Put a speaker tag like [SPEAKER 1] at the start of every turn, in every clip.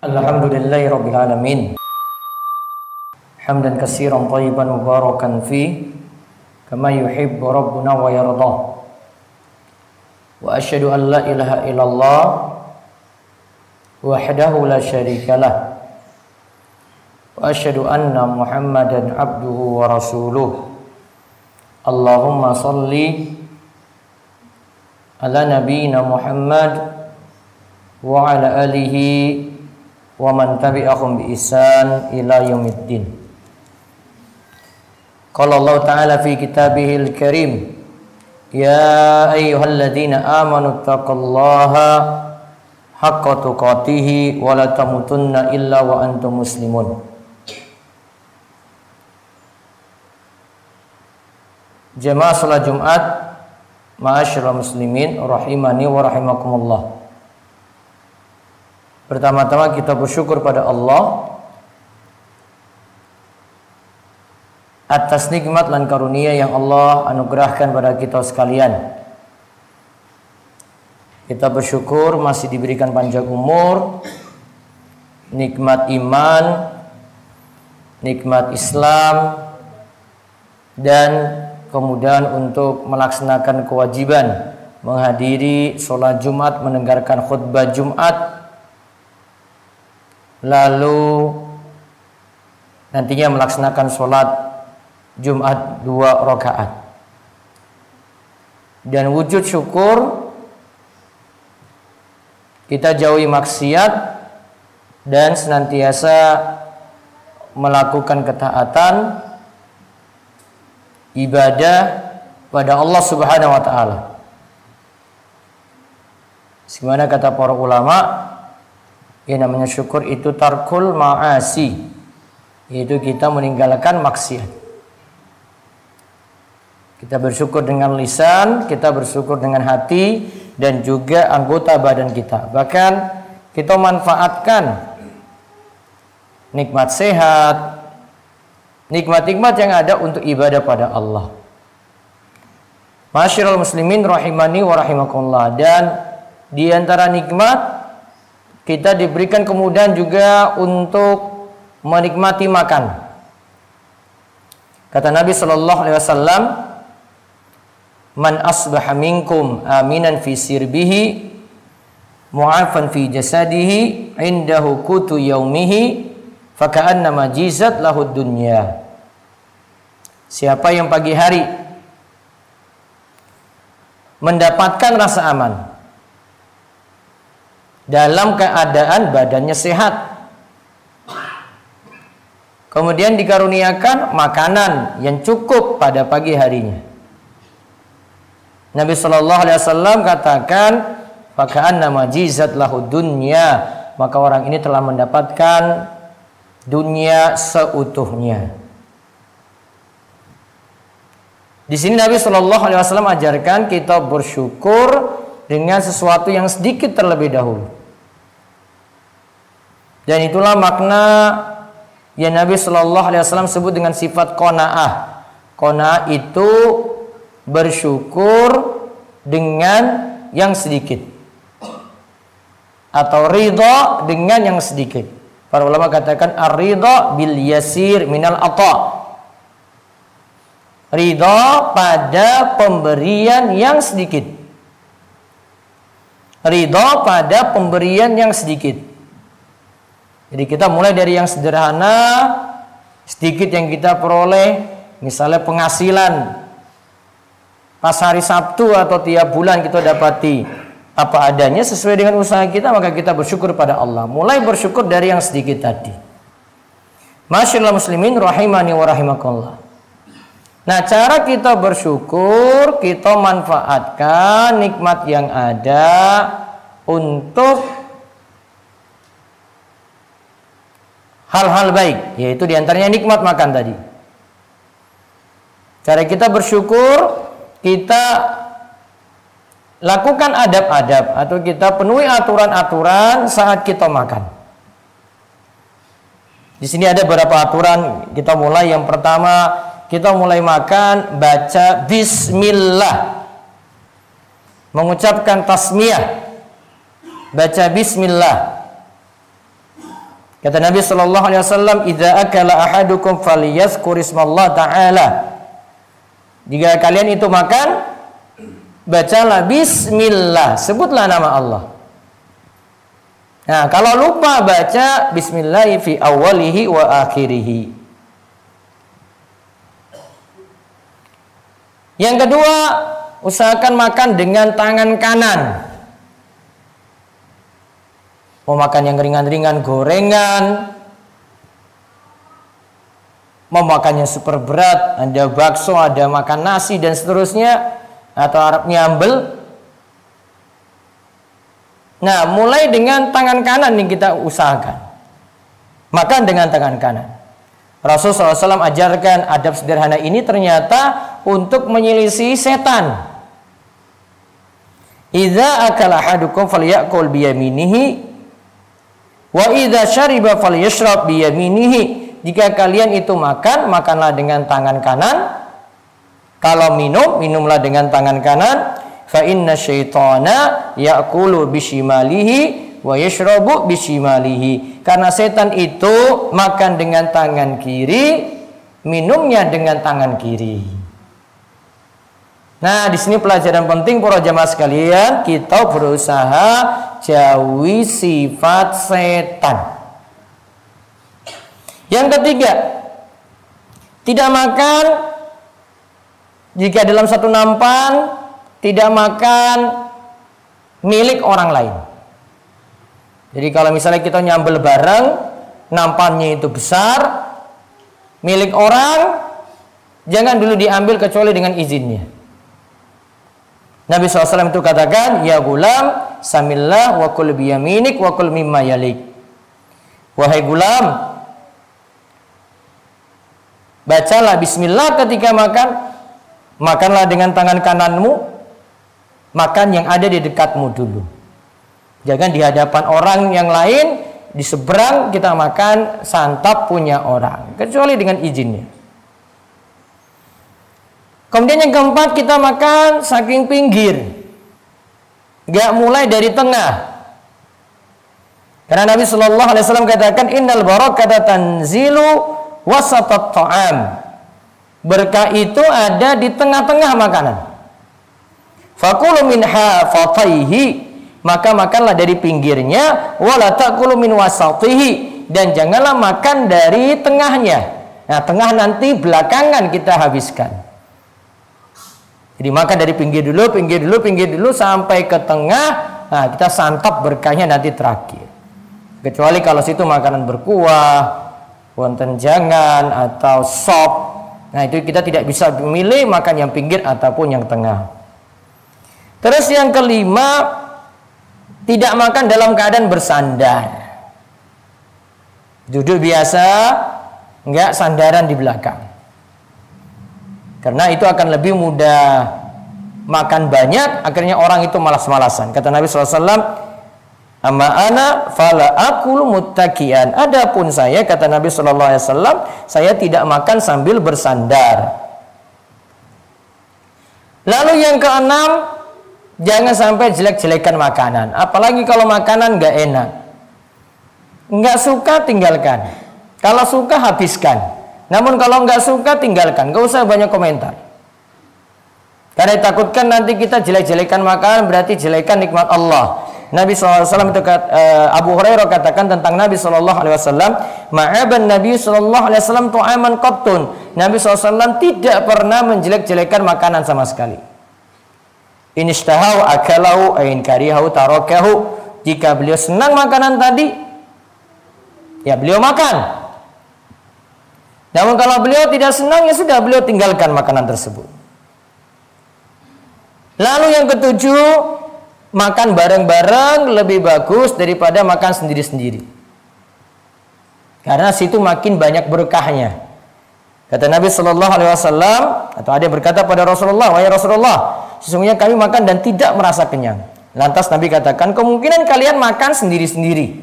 [SPEAKER 1] Alhamdulillahi rabbil alamin. Hamdan katsiran thayyiban mubarakan fi kama yuhibbu rabbuna wa yarda. Wa asyhadu an la ilaha illallah wahdahu la syarikalah. Wa asyhadu anna Muhammadan abduhu wa rasuluh. Allahumma salli ala nabiyyina Muhammad wa ala alihi wa man tabi'ahum bi ihsan ila yaumiddin. Qala Allah Ta'ala fi kitabihil karim, ya ayyuhalladzina amanu taqullaha haqqa tuqatih wa la tamutunna illa wa antum muslimun. Jamaah salat Jumat, ma'asyiral muslimin rahimani wa rahimakumullah. Pertama-tama kita bersyukur pada Allah atas nikmat dan karunia yang Allah anugerahkan pada kita sekalian. Kita bersyukur masih diberikan panjang umur, nikmat iman, nikmat Islam, dan kemudian untuk melaksanakan kewajiban menghadiri sholat Jumat, mendengarkan khutbah Jumat, lalu nantinya melaksanakan sholat Jumat 2 rakaat. Dan wujud syukur kita jauhi maksiat dan senantiasa melakukan ketaatan ibadah pada Allah Subhanahu wa taala. Sebagaimana kata para ulama, yang namanya syukur itu tarkul ma'asi, yaitu kita meninggalkan maksiat. Kita bersyukur dengan lisan, kita bersyukur dengan hati, dan juga anggota badan kita. Bahkan kita manfaatkan nikmat sehat, nikmat-nikmat yang ada untuk ibadah pada Allah. Ma'asyiral muslimin rahimani wa rahimakumullah. Dan di antara nikmat, kita diberikan kemudahan juga untuk menikmati makan. Kata Nabi sallallahu alaihi wasallam, "Man asbaha minkum aminan fi sirbihi mu'afan fi jasadihi indahu qutu yaumihi faka'annama jizat lahud dunya." Siapa yang pagi hari mendapatkan rasa aman dalam keadaan badannya sehat, kemudian dikaruniakan makanan yang cukup pada pagi harinya, Nabi Shallallahu Alaihi Wasallam katakan, "Faka'annama jizat lahu dunya," maka orang ini telah mendapatkan dunia seutuhnya. Di sini Nabi Shallallahu Alaihi Wasallam ajarkan kita bersyukur dengan sesuatu yang sedikit terlebih dahulu. Dan itulah makna yang Nabi Shallallahu Alaihi Wasallam sebut dengan sifat qanaah. Qanaah itu bersyukur dengan yang sedikit, atau ridha dengan yang sedikit. Para ulama katakan ar-ridha bil yasir minal ata. Ridha pada pemberian yang sedikit. Ridha pada pemberian yang sedikit. Jadi kita mulai dari yang sederhana, sedikit yang kita peroleh, misalnya penghasilan pas hari Sabtu atau tiap bulan kita dapati apa adanya sesuai dengan usaha kita, maka kita bersyukur pada Allah. Mulai bersyukur dari yang sedikit tadi. Masyaallah muslimin rahimani wa rahimakumullah. Nah, cara kita bersyukur, kita manfaatkan nikmat yang ada untuk hal-hal baik, yaitu diantaranya nikmat makan tadi. Cara kita bersyukur, kita lakukan adab-adab atau kita penuhi aturan-aturan saat kita makan. Di sini ada beberapa aturan. Kita mulai, yang pertama, kita mulai makan baca bismillah, mengucapkan tasmiyah, baca bismillah. Kata Nabi sallallahu alaihi wasallam, "Idza akala ahadukum falyazkur ismallah ta'ala." Jika kalian itu makan, bacalah bismillah, sebutlah nama Allah. Nah, kalau lupa baca bismillah fi awwalihi wa akhirih. Yang kedua, usahakan makan dengan tangan kanan. Mau makan yang ringan-ringan, gorengan, mau makan yang super berat, ada bakso, ada makan nasi dan seterusnya, atau Arab nyambel. Nah, mulai dengan tangan kanan yang kita usahakan. Makan dengan tangan kanan. Rasulullah SAW ajarkan adab sederhana ini ternyata untuk menyelisih setan. Idza akala ahadukum falyakul biyaminihi wa idza syariba falyashrab biyaminihi. Jika kalian itu makan, makanlah dengan tangan kanan. Kalau minum, minumlah dengan tangan kanan. Fa inna syaitana ya'kulu bishimalihi wa yashrabu bishimalihi. Karena setan itu makan dengan tangan kiri, minumnya dengan tangan kiri. Nah, di sini pelajaran penting para jamaah sekalian, kita berusaha jauhi sifat setan. Yang ketiga, tidak makan jika dalam satu nampan, tidak makan milik orang lain. Jadi kalau misalnya kita nyambel bareng, nampannya itu besar, milik orang, jangan dulu diambil kecuali dengan izinnya. Nabi SAW itu katakan, "Ya gulam, samillah wa kul biyaminik wa kul mimma yalik." Wahai gulam, bacalah bismillah ketika makan, makanlah dengan tangan kananmu, makan yang ada di dekatmu dulu. Jangan di hadapan orang yang lain, di seberang kita makan santap punya orang, kecuali dengan izinnya. Kemudian yang keempat, kita makan saking pinggir, gak mulai dari tengah. Karena Nabi Shallallahu Alaihi Wasallam katakan, "Innal barakata tanzilu wasatat ta'am." Berkah itu ada di tengah-tengah makanan. Fakulu min hafataihi, maka makanlah dari pinggirnya, wala ta'kulu min wasatihi, dan janganlah makan dari tengahnya. Nah, tengah nanti belakangan kita habiskan. Jadi makan dari pinggir dulu sampai ke tengah. Nah, kita santap berkahnya nanti terakhir. Kecuali kalau situ makanan berkuah, wonten jangan atau sop. Nah, itu kita tidak bisa memilih makan yang pinggir ataupun yang tengah. Terus yang kelima, tidak makan dalam keadaan bersandar. Duduk biasa, enggak sandaran di belakang. Karena itu akan lebih mudah makan banyak, akhirnya orang itu malas-malasan. Kata Nabi SAW, "Amma ana fala akul muttakian." Adapun saya, kata Nabi SAW, saya tidak makan sambil bersandar. Lalu yang keenam, jangan sampai jelek-jelekan makanan. Apalagi kalau makanan nggak enak. Nggak suka, tinggalkan. Kalau suka, habiskan. Namun kalau nggak suka, tinggalkan. Nggak usah banyak komentar. Karena ditakutkan nanti kita jelek-jelekan makanan, berarti jelekan nikmat Allah. Nabi SAW itu Abu Hurairah katakan tentang Nabi SAW, "Ma'aban Nabi SAW tu'aman qattun." Nabi SAW tidak pernah menjelek-jelekan makanan sama sekali. Inishtahaw akalahu ain karihahu tarakahu. Jika beliau senang makanan tadi, ya beliau makan. Namun kalau beliau tidak senang, ya sudah, beliau tinggalkan makanan tersebut. Lalu yang ketujuh, makan bareng-bareng lebih bagus daripada makan sendiri-sendiri. Karena situ makin banyak berkahnya. Kata Nabi Shallallahu Alaihi Wasallam, atau ada yang berkata pada Rasulullah, "Wahai Rasulullah, sesungguhnya kami makan dan tidak merasa kenyang." Lantas Nabi katakan, "Kemungkinan kalian makan sendiri-sendiri."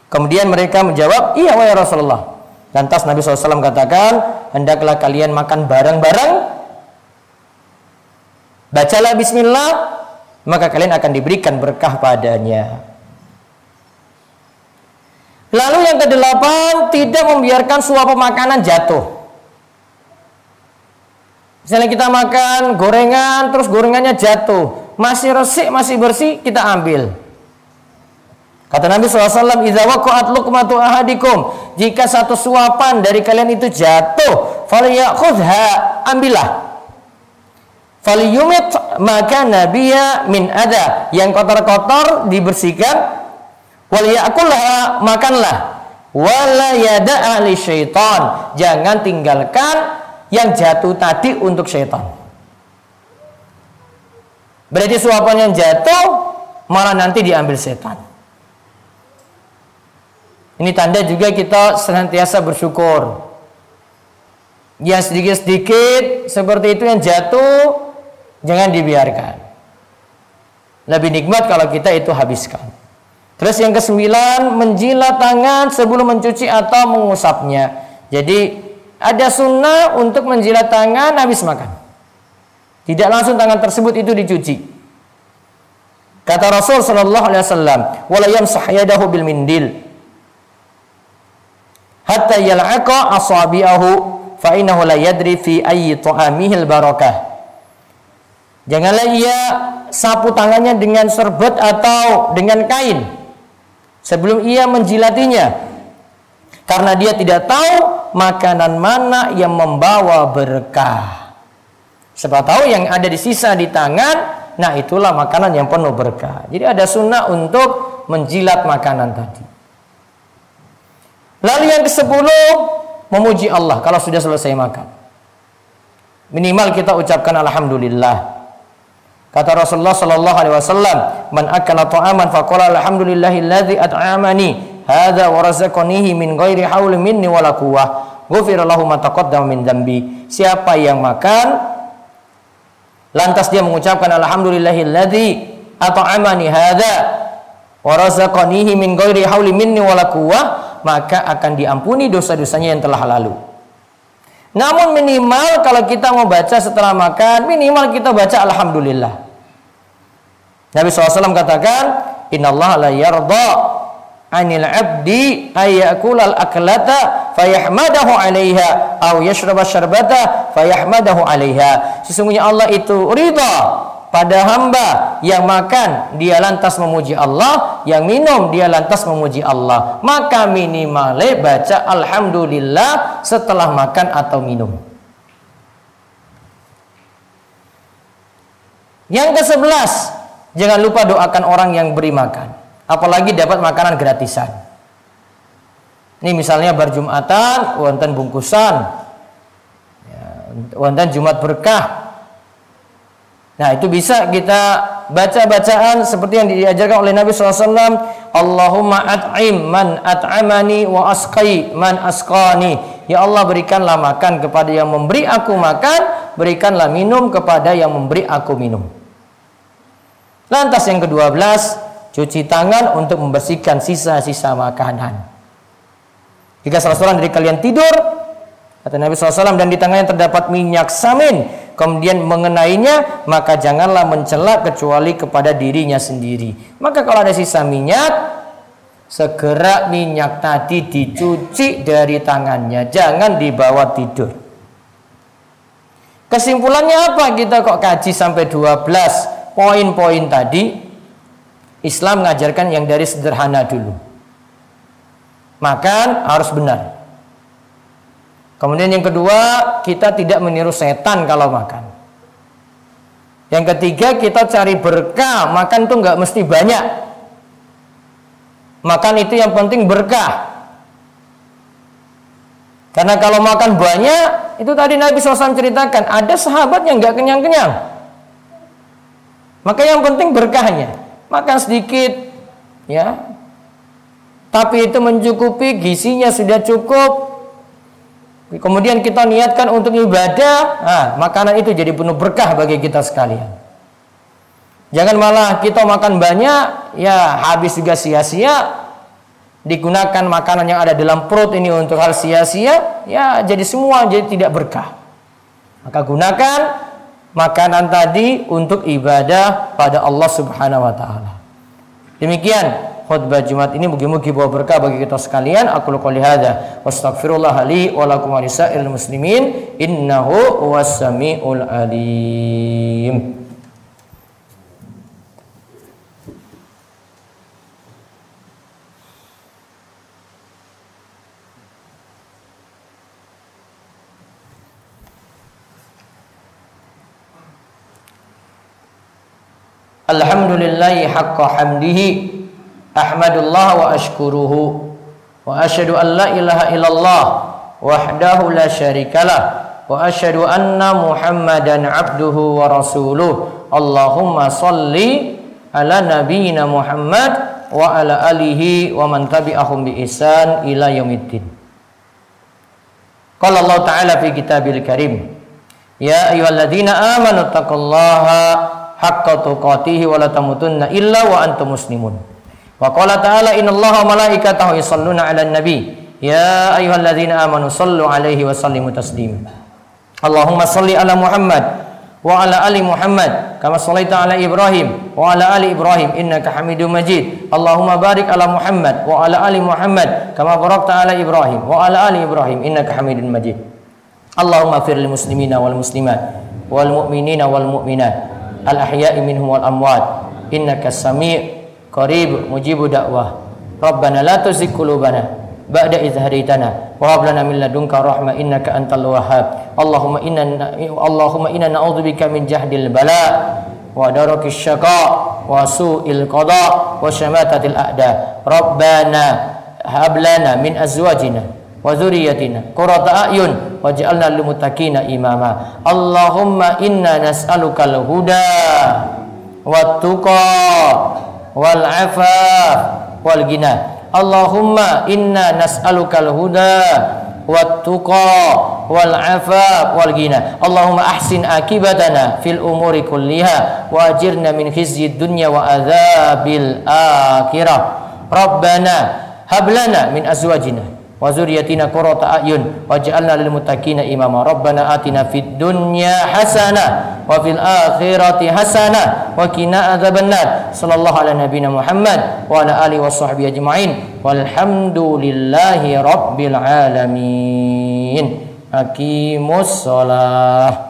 [SPEAKER 1] Kemudian mereka menjawab, "Iya, wahai Rasulullah." Lantas Nabi SAW katakan, "Hendaklah kalian makan bareng-bareng, bacalah bismillah, maka kalian akan diberikan berkah padanya." Lalu yang kedelapan, tidak membiarkan suap makanan jatuh. Misalnya kita makan gorengan, terus gorengannya jatuh, masih resik, masih bersih, kita ambil. Kata Nabi SAW, "Idza waqa'at luqmatu ahadikum," jika satu suapan dari kalian itu jatuh, falyakhudha, ambillah. Falyumit maka nabiya min adha, yang kotor-kotor dibersihkan. Walyakulha, makanlah. Wala yada'a li syaitan, jangan tinggalkan yang jatuh tadi untuk syaitan. Berarti suapan yang jatuh malah nanti diambil setan. Ini tanda juga kita senantiasa bersyukur. Yang sedikit-sedikit seperti itu yang jatuh, jangan dibiarkan. Lebih nikmat kalau kita itu habiskan. Terus yang ke-9, menjilat tangan sebelum mencuci atau mengusapnya. Jadi ada sunnah untuk menjilat tangan habis makan. Tidak langsung tangan tersebut itu dicuci. Kata Rasul sallallahu alaihi wasallam, "Wala yamsah yadahu bil mindil hatta yal'aqa asabi'ahu fa innahu la yadri fi ayyi ta'amihil barakah." Janganlah ia sapu tangannya dengan serbet atau dengan kain sebelum ia menjilatinya, karena dia tidak tahu makanan mana yang membawa berkah. Sebab tahu yang ada di sisa di tangan, nah itulah makanan yang penuh berkah. Jadi ada sunnah untuk menjilat makanan tadi. Lalu yang ke-10, memuji Allah kalau sudah selesai makan. Minimal kita ucapkan alhamdulillah. Kata Rasulullah sallallahu alaihi wasallam, "Man akala ta'aman faqala alhamdulillahilladzi at'amani hadza wa razaqanihi min ghairi haulin minni wala quwwah, ghufira lahu ma taqaddama min dzambi." Siapa yang makan lantas dia mengucapkan alhamdulillahilladzi at'amani hadza wa razaqanihi min ghairi haulin minni wala quwwah, maka akan diampuni dosa-dosanya yang telah lalu. Namun minimal kalau kita mau baca setelah makan, minimal kita baca alhamdulillah. Nabi SAW katakan, "Innallaha la yarda 'anil 'abdi ayyakulal aklata fayahmadahu 'alaiha aw yashraba syarbata fayahmadahu 'alaiha." Sesungguhnya Allah itu ridha pada hamba yang makan dia lantas memuji Allah, yang minum dia lantas memuji Allah. Maka minimalnya baca alhamdulillah setelah makan atau minum. Yang ke-11, jangan lupa doakan orang yang beri makan, apalagi dapat makanan gratisan. Ini misalnya bar Jumatan wonten bungkusan, wonten Jumat berkah. Nah, itu bisa kita baca bacaan seperti yang diajarkan oleh Nabi SAW. Allahumma at'im man at'amani wa asqai man asqani. Ya Allah, berikanlah makan kepada yang memberi aku makan, berikanlah minum kepada yang memberi aku minum. Lantas yang ke-12, cuci tangan untuk membersihkan sisa-sisa makanan. Jika salah seorang dari kalian tidur, kata Nabi SAW, dan di tangannya terdapat minyak samin, kemudian mengenainya, maka janganlah mencela kecuali kepada dirinya sendiri. Maka kalau ada sisa minyak, segera minyak tadi dicuci dari tangannya, jangan dibawa tidur. Kesimpulannya apa? Kita kok kaji sampai 12 poin-poin tadi. Islam mengajarkan yang dari sederhana dulu. Makan harus benar. Kemudian yang kedua, kita tidak meniru setan kalau makan. Yang ketiga, kita cari berkah. Makan itu nggak mesti banyak. Makan itu yang penting berkah. Karena kalau makan banyak, itu tadi Nabi SAW ceritakan, ada sahabat yang nggak kenyang-kenyang. Maka yang penting berkahnya. Makan sedikit, ya. Tapi itu mencukupi, gizinya sudah cukup. Kemudian kita niatkan untuk ibadah, nah, makanan itu jadi penuh berkah bagi kita sekalian. Jangan malah kita makan banyak, ya habis juga sia-sia. Digunakan makanan yang ada dalam perut ini untuk hal sia-sia, ya jadi semua jadi tidak berkah. Maka gunakan makanan tadi untuk ibadah pada Allah Subhanahu wa taala. Demikian khutbah Jumat ini mugi-mugi bawa berkah bagi kita sekalian. Aku qouli hadza wastaghfirullah li wa lakum wa lisairil muslimin innahu huwas samiul alim. Alhamdulillahi haqqa hamdihi ahmadullah wa ashkuruhu wa asyhadu an la ilaha illallah wahdahu la syarikalah wa asyhadu anna muhammadan abduhu wa rasuluh. Allahumma salli ala nabiyyina Muhammad wa ala alihi wa man tabi'ahum bi ihsan ila yaumiddin. Qala Allah ta'ala fi kitabil karim, ya ayyuhalladzina amanu taqullaha haqqa tuqatih wa la tamutunna illa wa antum muslimun. Wa qala ta'ala innallaha wa malaikatahu yusholluna 'alan nabi ya ayyuhalladzina amanu shallu 'alaihi wa sallimu taslima. Allahumma shalli ala Muhammad wa ala ali Muhammad kama shallaita ala Ibrahim wa ala ali Ibrahim innaka Hamidum Majid. Allahumma barik ala Muhammad wa ala ali Muhammad kama barakta ala Ibrahim wa ala ali Ibrahim innaka Hamidum Majid. Allahumma fir lil muslimina wal muslimat wal mu'minina wal mu'minat al-ahya'i minhum wal amwat innaka sami' qarib mujibu da'wah. Rabbana la tuzigh qulubana ba'da idh hadaytana wa hab lana min ladunka rahmah innaka antal wahhab. Allahumma inna na'udzubika min jahdil bala wa darakis syaqa wa su'il qada wa syamatatil a'da. Rabbana hab lana min azwajina wa dzurriyyatina qurrata a'yun waj'alna lil muttaqina imama. Allahumma inna nas'alukal huda wat tuqa wal afaf wal ghina. Allahumma inna nas'alukal huda wat tuqa wal afaf wal ghina. Allahumma ahsin akibatana fil umuri kulliha wa ajirna min khizyid dunya wa adzabil akhirah. Rabbana hab lana min azwajina wa dzurriyyatina qurrata a'yun waj'alna lil muttaqina imama. Rabbana atina fid dunya hasanah wa fil akhirati hasanah wa qina adzabannar. Sallallahu ala nabiyyina Muhammad wa ala alihi washabbihi ajmain walhamdulillahi rabbil alamin. Aqimus shalah.